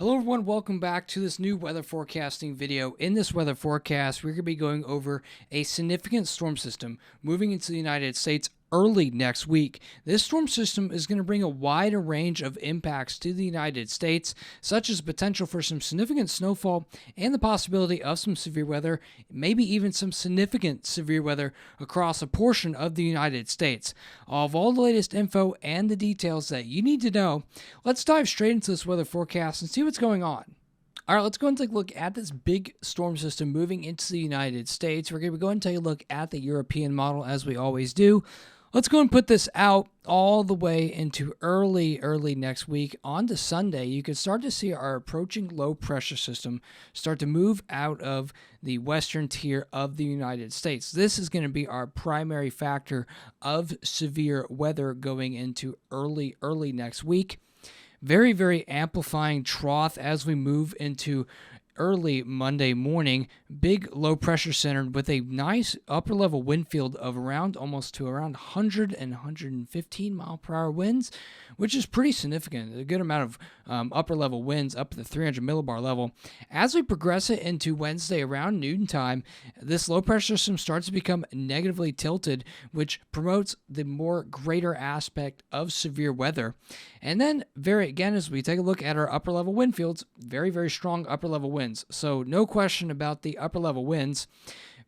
Hello everyone, welcome back to this new weather forecasting video. In this weather forecast, we're going to be going over a significant storm system moving into the United States early next week. This storm system is going to bring a wider range of impacts to the United States, such as potential for some significant snowfall and the possibility of some severe weather, maybe even some significant severe weather across a portion of the United States. Of all the latest info and the details that you need to know, let's dive straight into this weather forecast and see what's going on. All right, let's go and take a look at this big storm system moving into the United States. We're going to go and take a look at the European model as we always do. Let's go and put this out all the way into early next week. On to Sunday, you can start to see our approaching low pressure system start to move out of the western tier of the United States. This is going to be our primary factor of severe weather going into early next week. Very amplifying trough as we move into early Monday morning. Big low pressure center with a nice upper level wind field of around 100 and 115 mile per hour winds, which is pretty significant. A good amount of upper level winds up to the 300 millibar level. As we progress it into Wednesday around noon time, this low pressure system starts to become negatively tilted, which promotes the more greater aspect of severe weather. And then again, as we take a look at our upper level wind fields, very strong upper level winds. So no question about the upper level winds.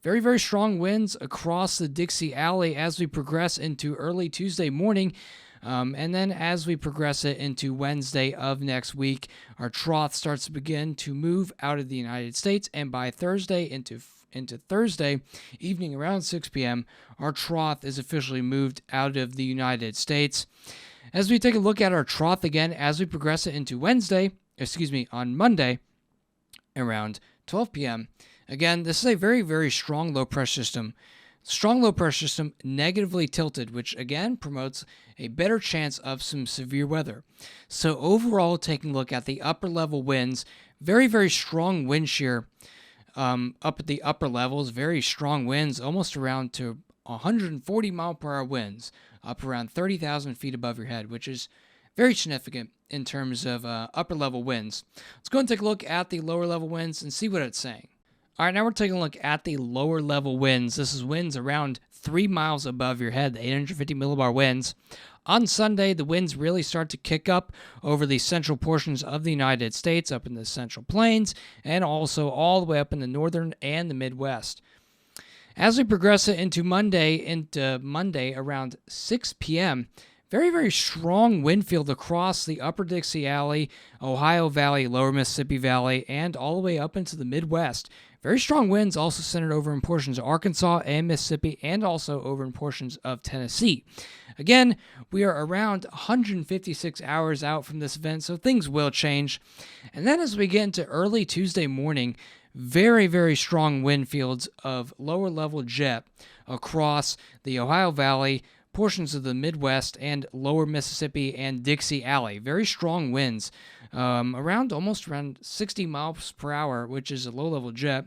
Very strong winds across the Dixie Alley as we progress into early Tuesday morning. And then as we progress it into Wednesday of next week, our trough starts to begin to move out of the United States. And by Thursday into Thursday evening around 6 p.m., our trough is officially moved out of the United States. As we take a look at our trough again, as we progress it into on Monday, around 12 p.m. Again, this is a very strong low pressure system. Strong low pressure system negatively tilted, which again promotes a better chance of some severe weather. So overall, taking a look at the upper level winds, very strong wind shear up at the upper levels, very strong winds, almost around to 140 mile per hour winds, up around 30,000 feet above your head, which is very significant in terms of upper level winds. Let's go and take a look at the lower level winds and see what it's saying. All right, now we're taking a look at the lower level winds. This is winds around 3 miles above your head, the 850 millibar winds. On Sunday, the winds really start to kick up over the central portions of the United States, up in the Central Plains, and also all the way up in the northern and the Midwest. As we progress it into Monday around 6 p.m., very strong wind field across the upper Dixie Alley, Ohio Valley, lower Mississippi Valley, and all the way up into the Midwest. Very strong winds also centered over in portions of Arkansas and Mississippi, and also over in portions of Tennessee. Again, we are around 156 hours out from this event, so things will change. And then as we get into early Tuesday morning, very strong wind fields of lower level jet across the Ohio Valley, portions of the Midwest, and lower Mississippi and Dixie Alley. Very strong winds, around 60 miles per hour, which is a low level jet.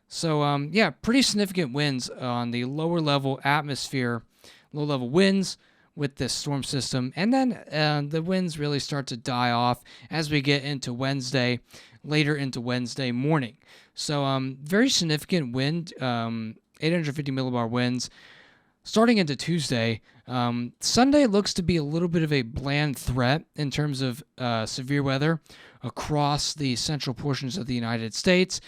So pretty significant winds on the lower level atmosphere, low level winds with this storm system. And then the winds really start to die off as we get into later into Wednesday morning. So very significant wind, 850 millibar winds. Starting into Tuesday, Sunday looks to be a little bit of a bland threat in terms of severe weather across the central portions of the United States.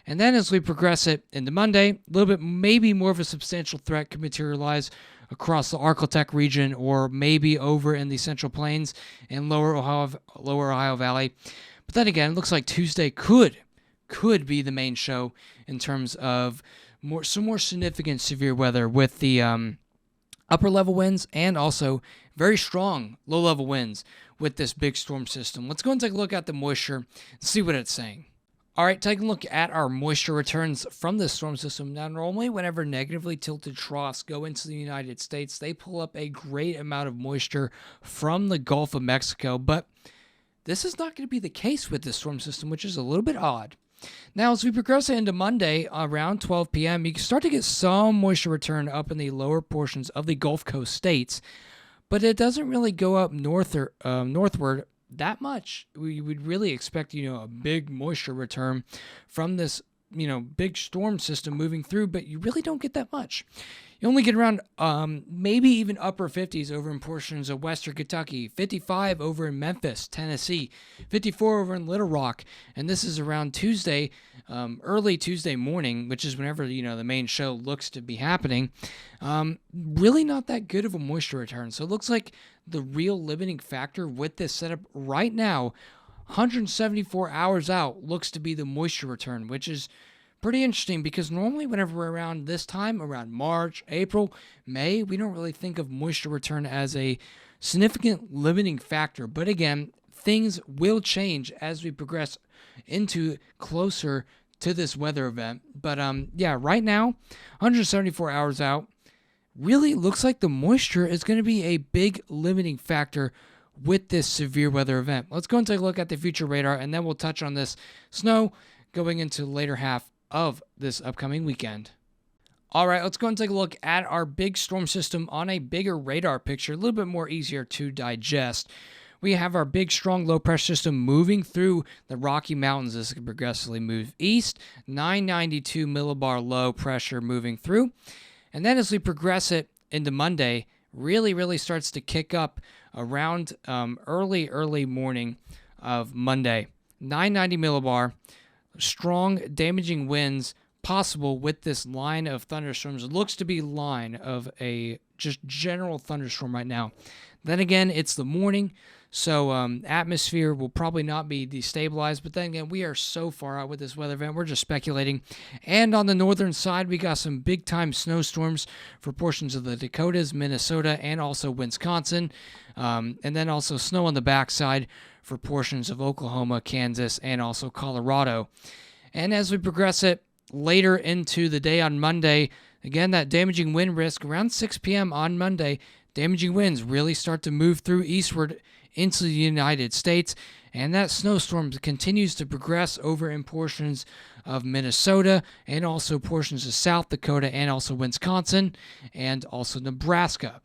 And then as we progress it into Monday, a little bit, maybe more of a substantial threat could materialize across the Arklatex region, or maybe over in the Central Plains and lower Ohio Valley. But then again, it looks like Tuesday could be the main show in terms of some more significant severe weather with the upper level winds and also very strong low level winds with this big storm system. Let's go and take a look at the moisture and see what it's saying. All right, taking a look at our moisture returns from this storm system. Now, normally whenever negatively tilted troughs go into the United States, they pull up a great amount of moisture from the Gulf of Mexico, but this is not going to be the case with this storm system, which is a little bit odd. Now, as we progress into Monday around 12 p.m., you can start to get some moisture return up in the lower portions of the Gulf Coast states, but it doesn't really go up northward that much. We would really expect, a big moisture return from this, big storm system moving through, but you really don't get that much. You only get around maybe even upper 50s over in portions of western Kentucky, 55 over in Memphis, Tennessee, 54 over in Little Rock, and this is around Tuesday, early Tuesday morning, which is whenever the main show looks to be happening. Really not that good of a moisture return. So it looks like the real limiting factor with this setup right now, 174 hours out, looks to be the moisture return, which is pretty interesting because normally whenever we're around this time, around March, April, May, we don't really think of moisture return as a significant limiting factor. But again, things will change as we progress into closer to this weather event. But right now, 174 hours out, really looks like the moisture is going to be a big limiting factor with this severe weather event. Let's go and take a look at the future radar, and then we'll touch on this snow going into the later half of this upcoming weekend. All right, let's go and take a look at our big storm system on a bigger radar picture, a little bit more easier to digest. We have our big, strong, low-pressure system moving through the Rocky Mountains as it progressively moves east, 992 millibar low pressure moving through. And then as we progress it into Monday, really starts to kick up around early morning of Monday. 990 millibar, strong damaging winds possible with this line of thunderstorms. It looks to be line of a just general thunderstorm right now. Then again, it's the morning, so atmosphere will probably not be destabilized. But then again, we are so far out with this weather event, we're just speculating. And on the northern side, we got some big-time snowstorms for portions of the Dakotas, Minnesota, and also Wisconsin. And then also snow on the backside for portions of Oklahoma, Kansas, and also Colorado. And as we progress it later into the day on Monday, again, that damaging wind risk around 6 p.m. on Monday, damaging winds really start to move through eastward into the United States, and that snowstorm continues to progress over in portions of Minnesota and also portions of South Dakota and also Wisconsin and also Nebraska.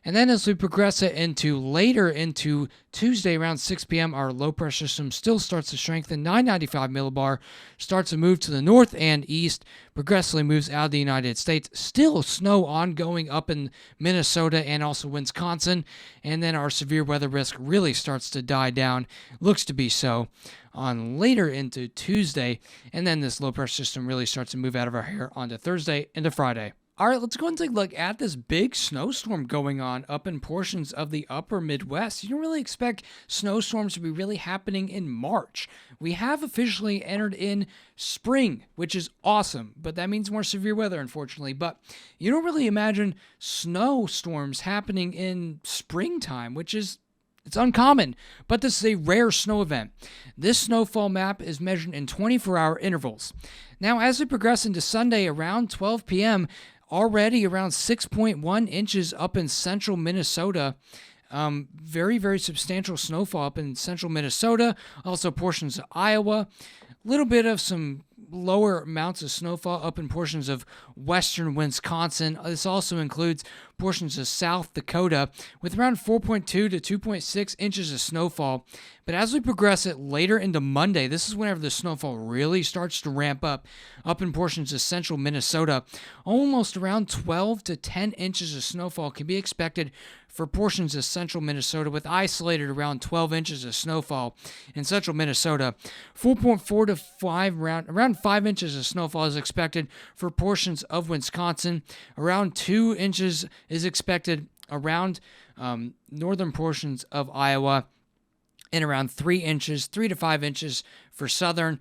And then as we progress it later into Tuesday around 6 p.m., our low-pressure system still starts to strengthen. 995 millibar starts to move to the north and east, progressively moves out of the United States. Still snow ongoing up in Minnesota and also Wisconsin. And then our severe weather risk really starts to die down. Looks to be so on later into Tuesday. And then this low-pressure system really starts to move out of our hair onto Thursday into Friday. All right, let's go and take a look at this big snowstorm going on up in portions of the upper Midwest. You don't really expect snowstorms to be really happening in March. We have officially entered in spring, which is awesome, but that means more severe weather, unfortunately. But you don't really imagine snowstorms happening in springtime, which is it's uncommon, but this is a rare snow event. This snowfall map is measured in 24-hour intervals. Now, as we progress into Sunday around 12 p.m., already around 6.1 inches up in central Minnesota. Very substantial snowfall up in central Minnesota. Also portions of Iowa. A little bit of some lower amounts of snowfall up in portions of western Wisconsin. This also includes portions of South Dakota with around 4.2 to 2.6 inches of snowfall. But as we progress it later into Monday, this is whenever the snowfall really starts to ramp up in portions of central Minnesota. Almost around 12 to 10 inches of snowfall can be expected for portions of central Minnesota, with isolated around 12 inches of snowfall in central Minnesota. 4.4 to 5, around 5 inches of snowfall is expected for portions of Wisconsin. Around 2 inches is expected around northern portions of Iowa, and around 3 to 5 inches for southern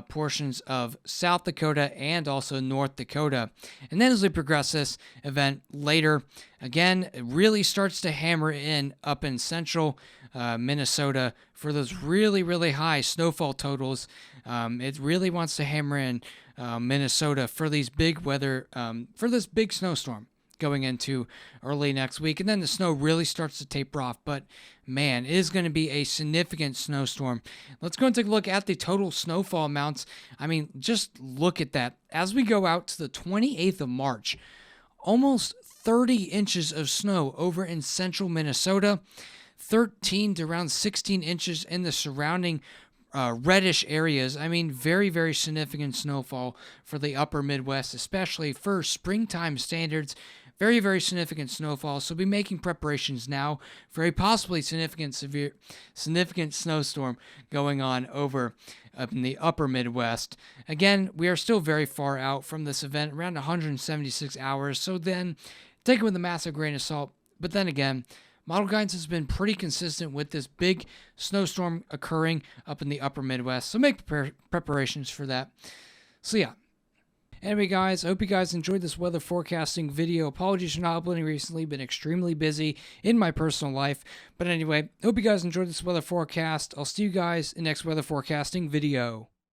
portions of South Dakota and also North Dakota. And then as we progress this event later, again, it really starts to hammer in up in central Minnesota for those really high snowfall totals. It really wants to hammer in Minnesota for these big weather, for this big snowstorm going into early next week. And then the snow really starts to taper off. But man, it is going to be a significant snowstorm. Let's go and take a look at the total snowfall amounts. I mean, just look at that. As we go out to the 28th of March, almost 30 inches of snow over in central Minnesota, 13 to around 16 inches in the surrounding reddish areas. I mean, very, very significant snowfall for the upper Midwest, especially for springtime standards. Very, very significant snowfall. So be making preparations now for a possibly significant snowstorm going on over up in the upper Midwest. Again, we are still very far out from this event, around 176 hours. So then take it with a massive grain of salt. But then again, model guidance has been pretty consistent with this big snowstorm occurring up in the upper Midwest. So make preparations for that. So yeah. Anyway, guys, I hope you guys enjoyed this weather forecasting video. Apologies for not uploading recently. Been extremely busy in my personal life. But anyway, hope you guys enjoyed this weather forecast. I'll see you guys in next weather forecasting video.